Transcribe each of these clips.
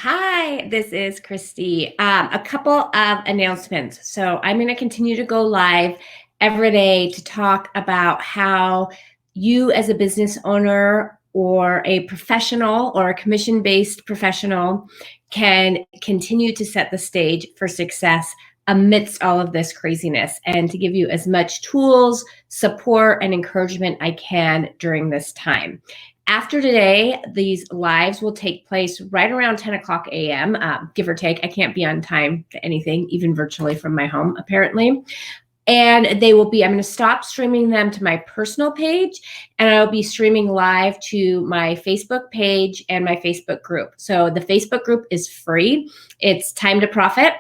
Hi, this is Christy. A couple of announcements. So I'm going to continue to go live every day to talk about how you as a business owner or a professional or a commission-based professional can continue to set the stage for success amidst all of this craziness, and to give you as much tools, support, and encouragement I can during this time. After today, these lives will take place right around 10 o'clock a.m., give or take. I can't be on time to anything, even virtually from my home, apparently. And I'm going to stop streaming them to my personal page, and I'll be streaming live to my Facebook page and my Facebook group. So the Facebook group is free. It's Time to Profit.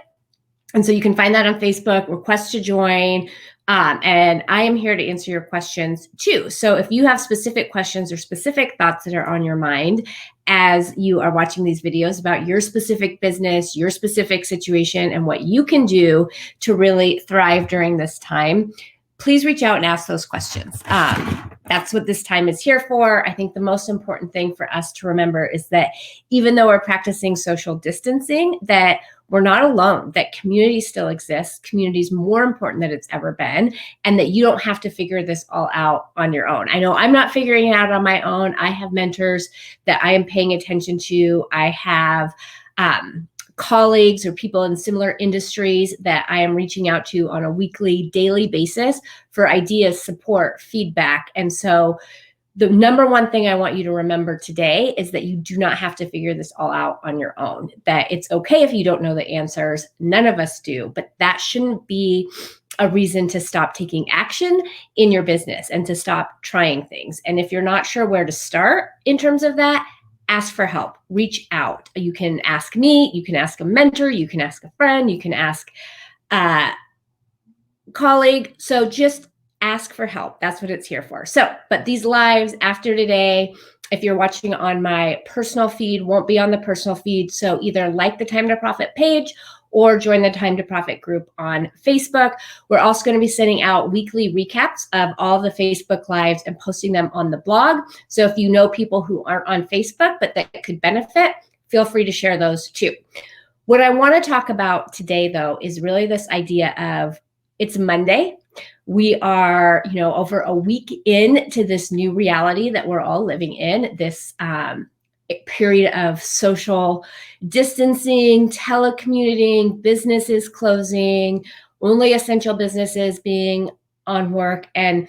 And so you can find that on Facebook, request to join. And I am here to answer your questions too. So if you have specific questions or specific thoughts that are on your mind as you are watching these videos about your specific business, your specific situation, and what you can do to really thrive during this time, please reach out and ask those questions. That's what this time is here for. I think the most important thing for us to remember is that even though we're practicing social distancing, that we're not alone, that community still exists. Community is more important than it's ever been, and that you don't have to figure this all out on your own. I know I'm not figuring it out on my own. I have mentors that I am paying attention to. I have colleagues or people in similar industries that I am reaching out to on a weekly, daily basis for ideas, support, feedback. And so the number one thing I want you to remember today is that you do not have to figure this all out on your own, that it's okay if you don't know the answers. None of us do, but that shouldn't be a reason to stop taking action in your business and to stop trying things. And if you're not sure where to start in terms of that, ask for help, reach out. You can ask me, you can ask a mentor, you can ask a friend, you can ask a colleague. So just ask for help. That's what it's here for. So, but these lives after today, if you're watching on my personal feed, won't be on the personal feed. So either like the Time to Profit page or join the Time to Profit group on Facebook. We're also going to be sending out weekly recaps of all the Facebook lives and posting them on the blog. So if you know people who aren't on Facebook but that could benefit, feel free to share those too. What I want to talk about today, though, is really this idea of it's Monday. We are, over a week into this new reality that we're all living in, this period of social distancing, telecommuting, businesses closing, only essential businesses being on work. And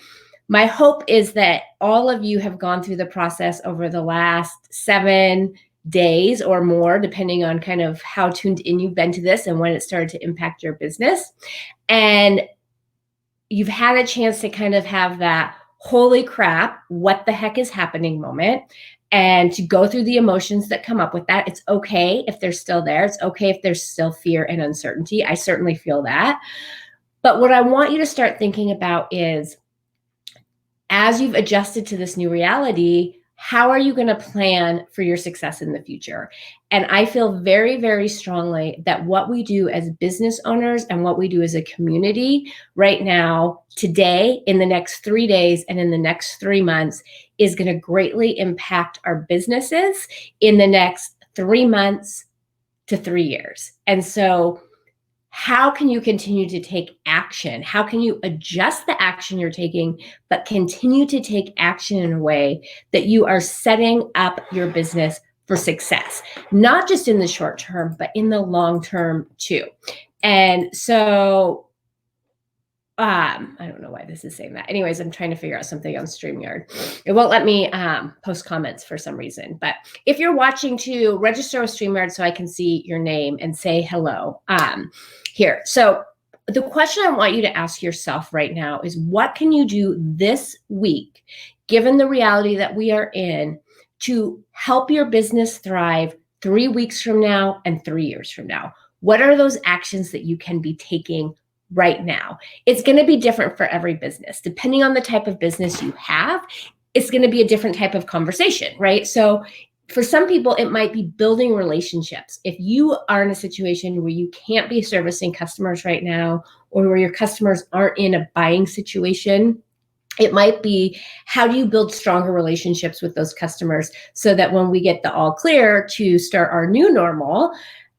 my hope is that all of you have gone through the process over the last 7 days or more, depending on kind of how tuned in you've been to this and when it started to impact your business. And you've had a chance to kind of have that holy crap, what the heck is happening moment, and to go through the emotions that come up with that. It's okay if they're still there. It's okay if there's still fear and uncertainty. I certainly feel that. But what I want you to start thinking about is, as you've adjusted to this new reality, how are you going to plan for your success in the future? And I feel very, very strongly that what we do as business owners and what we do as a community right now, today, in the next 3 days, and in the next 3 months is going to greatly impact our businesses in the next 3 months to 3 years. And so how can you continue to take action? How can you adjust the action you're taking, but continue to take action in a way that you are setting up your business for success, not just in the short term, but in the long term too? And so I don't know why this is saying that. Anyways, I'm trying to figure out something on StreamYard. It won't let me post comments for some reason. But if you're watching, to register with StreamYard so I can see your name and say hello here. So the question I want you to ask yourself right now is, what can you do this week, given the reality that we are in, to help your business thrive 3 weeks from now and 3 years from now? What are those actions that you can be taking right now? It's going to be different for every business. Depending on the type of business you have, it's going to be a different type of conversation, right? So for some people, it might be building relationships. If you are in a situation where you can't be servicing customers right now, or where your customers aren't in a buying situation, It might be, how do you build stronger relationships with those customers so that when we get the all clear to start our new normal,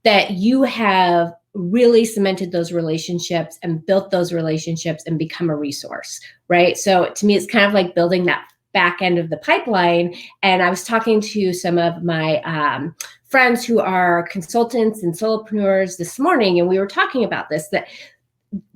that you have really cemented those relationships and built those relationships and become a resource, right? So to me, it's kind of like building that back end of the pipeline. And I was talking to some of my friends who are consultants and solopreneurs this morning, and we were talking about this, that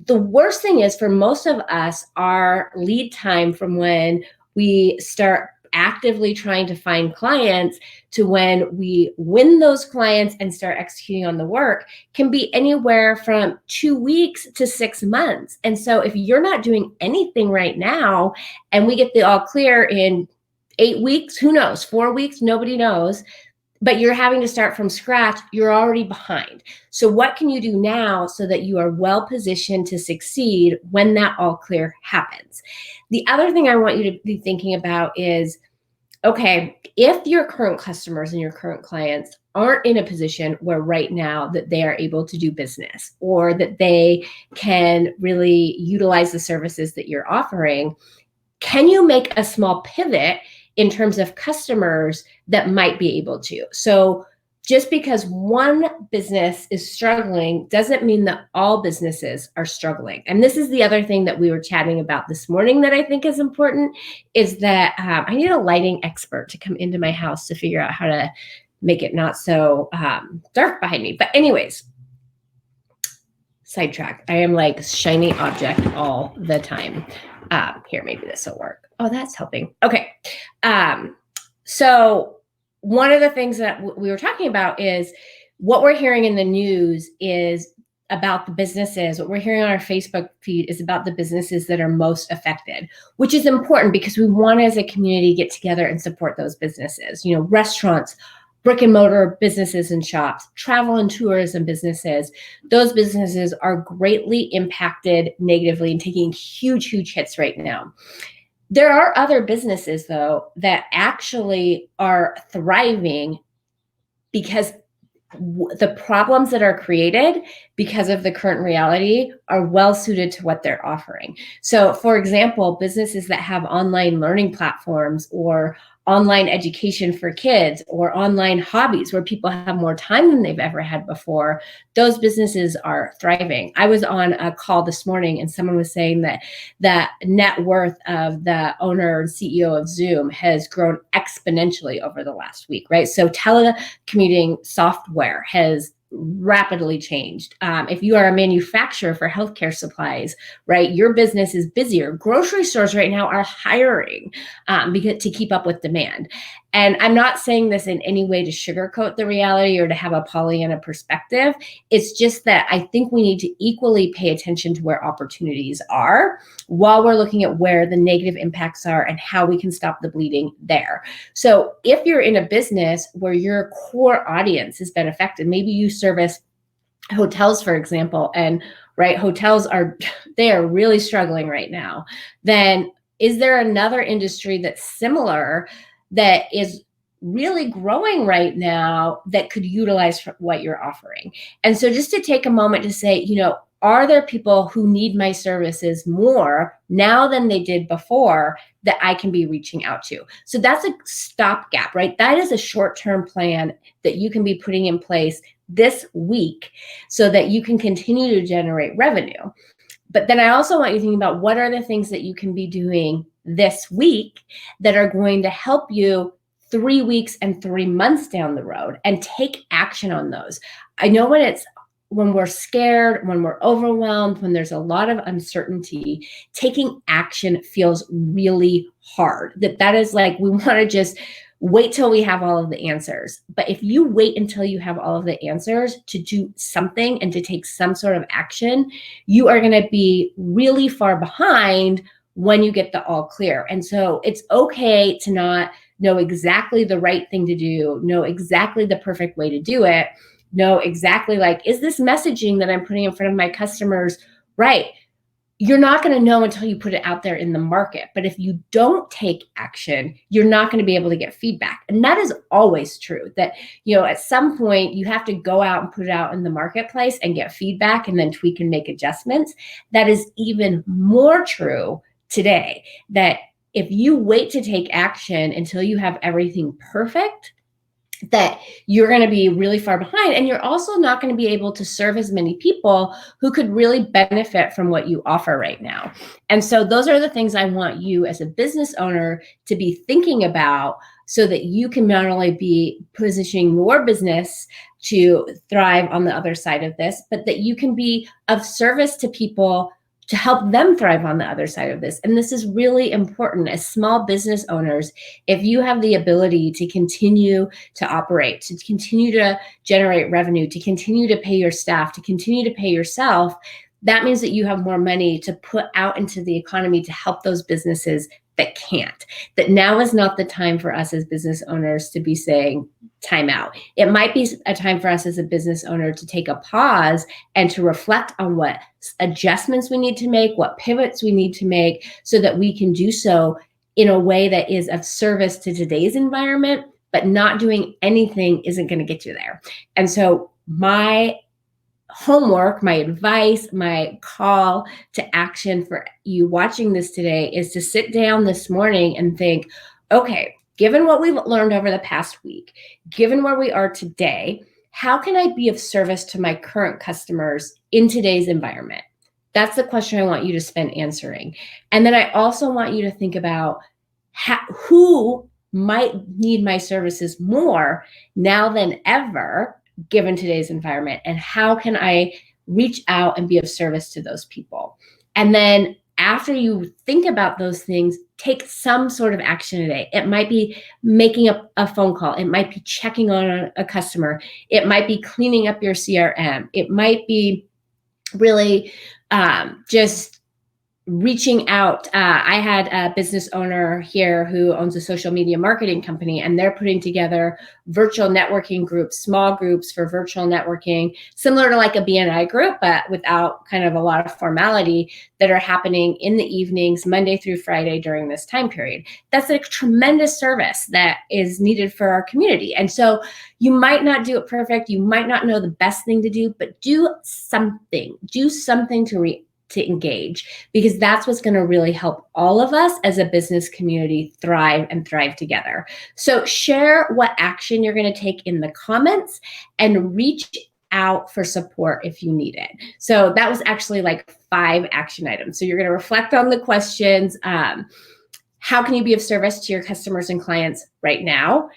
the worst thing is, for most of us, our lead time from when we start actively trying to find clients to when we win those clients and start executing on the work can be anywhere from 2 weeks to 6 months. And so if you're not doing anything right now and we get the all clear in 8 weeks, who knows, 4 weeks, nobody knows, but you're having to start from scratch, you're already behind. So what can you do now so that you are well positioned to succeed when that all clear happens? The other thing I want you to be thinking about is, okay, if your current customers and your current clients aren't in a position where right now that they are able to do business or that they can really utilize the services that you're offering, can you make a small pivot in terms of customers that might be able to? So just because one business is struggling doesn't mean that all businesses are struggling. And this is the other thing that we were chatting about this morning that I think is important, is that I need a lighting expert to come into my house to figure out how to make it not so dark behind me. But anyways, sidetrack. I am like shiny object all the time. Here, maybe this will work. Oh, that's helping. Okay. So one of the things that we were talking about is what we're hearing in the news is about the businesses. What we're hearing on our Facebook feed is about the businesses that are most affected, which is important because we want to, as a community, get together and support those businesses. You know, restaurants, brick and mortar businesses and shops, travel and tourism businesses, those businesses are greatly impacted negatively and taking huge, huge hits right now. There are other businesses, though, that actually are thriving because the problems that are created because of the current reality are well suited to what they're offering. So, for example, businesses that have online learning platforms or online education for kids or online hobbies where people have more time than they've ever had before, those businesses are thriving. I was on a call this morning and someone was saying that the net worth of the owner and CEO of Zoom has grown exponentially over the last week, right? So telecommuting software has rapidly changed. If you are a manufacturer for healthcare supplies, right, your business is busier. Grocery stores right now are hiring because to keep up with demand. And I'm not saying this in any way to sugarcoat the reality or to have a Pollyanna perspective. It's just that I think we need to equally pay attention to where opportunities are while we're looking at where the negative impacts are and how we can stop the bleeding there. So if you're in a business where your core audience has been affected, maybe you service hotels, for example, and right, hotels are, they are really struggling right now, then is there another industry that's similar that is really growing right now that could utilize what you're offering? And so just to take a moment to say, you know, are there people who need my services more now than they did before that I can be reaching out to? So that's a stopgap, right? That is a short-term plan that you can be putting in place this week so that you can continue to generate revenue. But then I also want you thinking about what are the things that you can be doing this week that are going to help you 3 weeks and 3 months down the road, and take action on those. I know when we're scared, when we're overwhelmed, when there's a lot of uncertainty, taking action feels really hard. That is like, we want to just wait till we have all of the answers. But if you wait until you have all of the answers to do something and to take some sort of action, you are going to be really far behind when you get the all clear. And so it's okay to not know exactly the right thing to do, know exactly the perfect way to do it, know exactly like, is this messaging that I'm putting in front of my customers right? You're not going to know until you put it out there in the market. But if you don't take action, you're not going to be able to get feedback. And that is always true, that, you know, at some point you have to go out and put it out in the marketplace and get feedback and then tweak and make adjustments. That is even more true today, that if you wait to take action until you have everything perfect, that you're going to be really far behind, and you're also not going to be able to serve as many people who could really benefit from what you offer right now. And so those are the things I want you as a business owner to be thinking about, so that you can not only be positioning your business to thrive on the other side of this, but that you can be of service to people to help them thrive on the other side of this. And this is really important as small business owners. If you have the ability to continue to operate, to continue to generate revenue, to continue to pay your staff, to continue to pay yourself, that means that you have more money to put out into the economy to help those businesses that can't. That now is not the time for us as business owners to be saying time out. It might be a time for us as a business owner to take a pause and to reflect on what adjustments we need to make, what pivots we need to make, so that we can do so in a way that is of service to today's environment. But not doing anything isn't going to get you there. And so my homework, my advice, my call to action for you watching this today is to sit down this morning and think, okay, given what we've learned over the past week, given where we are today, how can I be of service to my current customers in today's environment? That's the question I want you to spend answering. And then I also want you to think about who might need my services more now than ever, given today's environment, and how can I reach out and be of service to those people? And then after you think about those things, take some sort of action today. It might be making a phone call. It might be checking on a customer. It might be cleaning up your CRM. It might be really just reaching out. I had a business owner here who owns a social media marketing company, and they're putting together virtual networking groups, small groups for virtual networking, similar to like a BNI group, but without kind of a lot of formality, that are happening in the evenings, Monday through Friday during this time period. That's a tremendous service that is needed for our community. And so you might not do it perfect. You might not know the best thing to do, but do something to engage, because that's what's going to really help all of us as a business community thrive and thrive together. So share what action you're going to take in the comments and reach out for support if you need it. So that was actually like 5 action items. So you're going to reflect on the questions. How can you be of service to your customers and clients right now?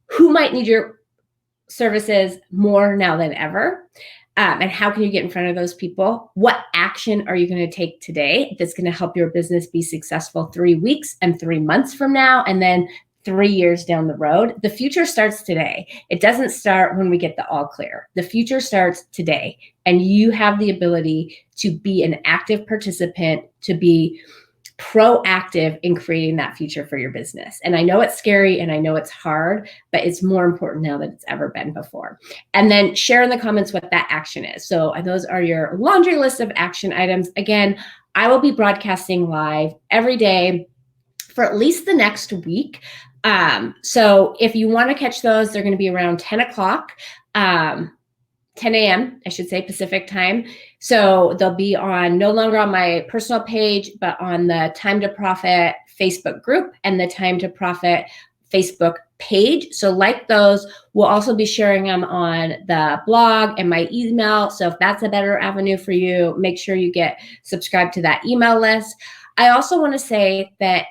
Who might need your services more now than ever? And how can you get in front of those people? What action are you going to take today that's going to help your business be successful 3 weeks and 3 months from now, and then 3 years down the road? The future starts today. It doesn't start when we get the all clear. The future starts today, and you have the ability to be an active participant, to be proactive in creating that future for your business. And I know it's scary and I know it's hard, but it's more important now than it's ever been before. And then share in the comments what that action is. So those are your laundry list of action items. Again, I will be broadcasting live every day for at least the next week. So if you want to catch those, they're going to be around 10 o'clock. 10 a.m., I should say, Pacific time. So they'll be no longer on my personal page, but on the Time to Profit Facebook group and the Time to Profit Facebook page. So like those, we'll also be sharing them on the blog and my email. So if that's a better avenue for you, make sure you get subscribed to that email list. I also want to say that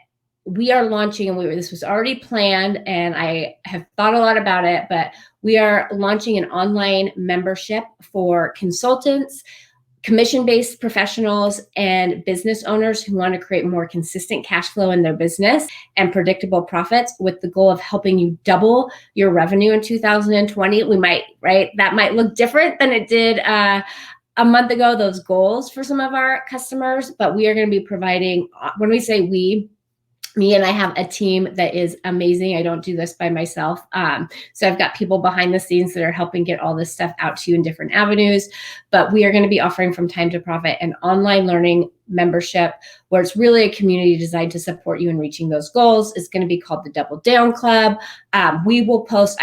we are launching, and this was already planned, and I have thought a lot about it, but we are launching an online membership for consultants, commission-based professionals, and business owners who want to create more consistent cash flow in their business and predictable profits, with the goal of helping you double your revenue in 2020. That might look different than it did a month ago, those goals for some of our customers, but we are going to be providing, when we say me and I have a team that is amazing. I don't do this by myself. So I've got people behind the scenes that are helping get all this stuff out to you in different avenues. But we are going to be offering from Time to Profit an online learning membership, where it's really a community designed to support you in reaching those goals. It's going to be called the Double Down Club. I will post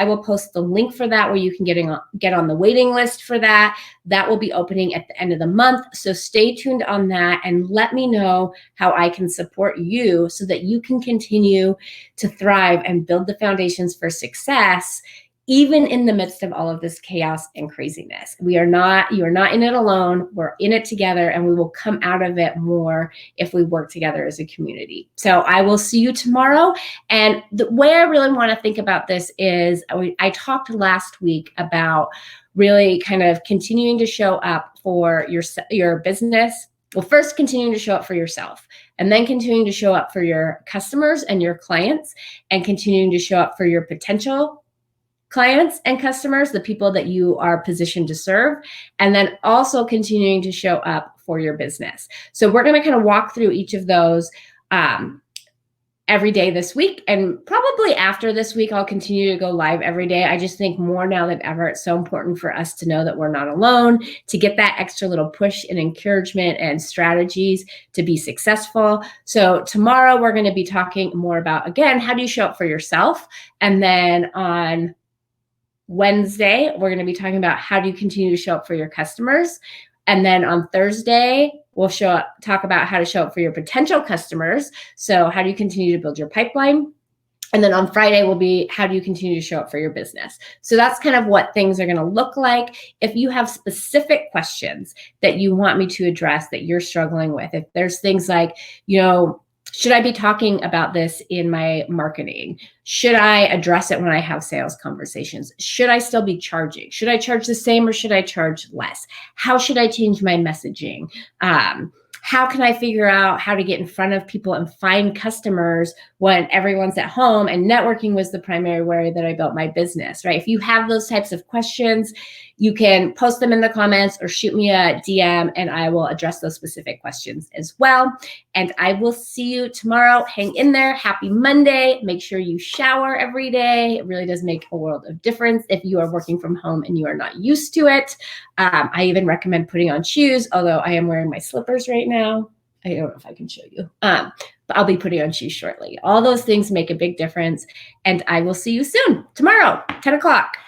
the link for that, where you can get on the waiting list for that. That will be opening at the end of the month. So stay tuned on that and let me know how I can support you so that you can continue to thrive and build the foundations for success, even in the midst of all of this chaos and craziness. You are not in it alone. We're in it together, and we will come out of it more if we work together as a community. So I will see you tomorrow. And the way I really want to think about this is, I talked last week about really kind of continuing to show up for your business. Well, first continuing to show up for yourself, and then continuing to show up for your customers and your clients, and continuing to show up for your potential clients and customers, the people that you are positioned to serve, and then also continuing to show up for your business. So we're going to kind of walk through each of those every day this week, and probably after this week, I'll continue to go live every day. I just think more now than ever, it's so important for us to know that we're not alone, to get that extra little push and encouragement and strategies to be successful. So tomorrow we're going to be talking more about, again, how do you show up for yourself? And then on Wednesday, we're going to be talking about how do you continue to show up for your customers. And then on Thursday, we'll talk about how to show up for your potential customers. So how do you continue to build your pipeline? And then on Friday will be how do you continue to show up for your business? So that's kind of what things are going to look like. If you have specific questions that you want me to address that you're struggling with, if there's things like, should I be talking about this in my marketing? Should I address it when I have sales conversations? Should I still be charging? Should I charge the same or should I charge less? How should I change my messaging? How can I figure out how to get in front of people and find customers when everyone's at home and networking was the primary way that I built my business, right? If you have those types of questions, you can post them in the comments or shoot me a DM and I will address those specific questions as well. And I will see you tomorrow. Hang in there. Happy Monday. Make sure you shower every day. It really does make a world of difference if you are working from home and you are not used to it. I even recommend putting on shoes, although I am wearing my slippers right now. I don't know if I can show you, but I'll be putting on shoes shortly. All those things make a big difference. And I will see you soon, tomorrow, 10 o'clock.